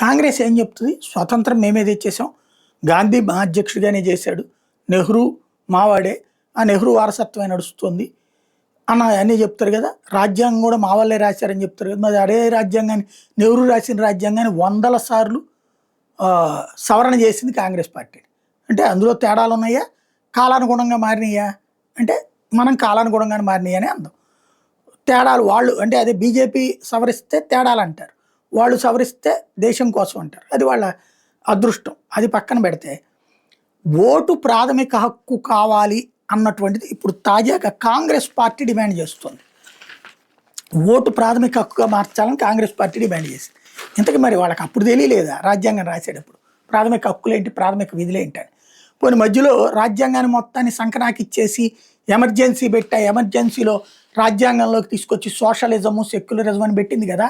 కాంగ్రెస్ ఏం చెప్తుంది? స్వతంత్రం మేమే తెచ్చేసాం, గాంధీ మా అధ్యక్షుడిగానే చేశాడు, నెహ్రూ మావాడే, ఆ నెహ్రూ వారసత్వమే నడుస్తుంది అన్న అన్నీ చెప్తారు కదా. రాజ్యాంగం కూడా మా వాళ్ళే రాశారని చెప్తారు కదా. మరి అదే రాజ్యాంగాన్ని, నెహ్రూ రాసిన రాజ్యాంగాన్ని వందల సార్లు సవరణ చేసింది కాంగ్రెస్ పార్టీ. అంటే అందులో తేడాలు ఉన్నాయా, కాలానుగుణంగా మారినాయా అంటే మనం కాలానుగుణంగానే మారినాయి అని అందాం. తేడాలు వాళ్ళు అంటే అదే బీజేపీ సవరిస్తే తేడాలు అంటారు, వాళ్ళు సవరిస్తే దేశం కోసం అంటారు. అది వాళ్ళ అదృష్టం. అది పక్కన పెడితే ఓటు ప్రాథమిక హక్కు కావాలి అన్నటువంటిది ఇప్పుడు తాజాగా కాంగ్రెస్ పార్టీ డిమాండ్ చేస్తుంది. ఓటు ప్రాథమిక హక్కుగా మార్చాలని కాంగ్రెస్ పార్టీ డిమాండ్ చేసింది. ఇంతకీ మరి వాళ్ళకి అప్పుడు తెలియలేదా రాజ్యాంగం రాసేటప్పుడు ప్రాథమిక హక్కులేంటి, ప్రాథమిక విధులేంటి అని? పోనీ మధ్యలో రాజ్యాంగాన్ని మొత్తాన్ని సంకనాకిచ్చేసి ఎమర్జెన్సీ పెట్టా, ఎమర్జెన్సీలో రాజ్యాంగంలోకి తీసుకొచ్చి సోషలిజము సెక్యులరిజం అని పెట్టింది కదా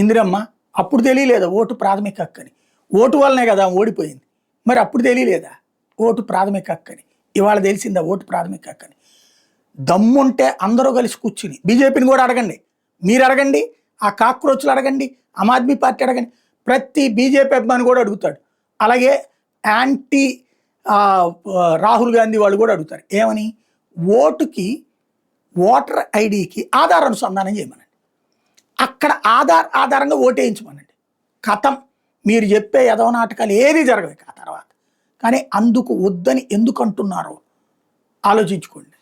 ఇందిరమ్మ. అప్పుడు తెలియలేదా ఓటు ప్రాథమిక హక్కు అని? ఓటు వల్లనే కదా ఓడిపోయింది. మరి అప్పుడు తెలియలేదా ఓటు ప్రాథమిక హక్కు అని? ఇవాళ తెలిసిందా ఓటు ప్రాథమిక హక్కు అని? దమ్ముంటే అందరూ కలిసి కూర్చుని బీజేపీని కూడా అడగండి, మీరు అడగండి, ఆ కాక్రోచ్లు అడగండి, ఆమ్ ఆద్మీ పార్టీ అడగండి, ప్రతి బీజేపీ అభిమాని కూడా అడుగుతాడు. అలాగే యాంటీ రాహుల్ గాంధీ వాళ్ళు కూడా అడుగుతారు. ఏమని? ఓటుకి, ఓటర్ ఐడికి ఆధార్ అనుసంధానం చేయమనండి, అక్కడ ఆధారంగా ఓటేయించమనండి. కథం. మీరు చెప్పే యదవ నాటకాలు ఏది జరగవు ఆ తర్వాత. కానీ అందుకు వద్దని ఎందుకు అంటున్నారో ఆలోచించుకోండి.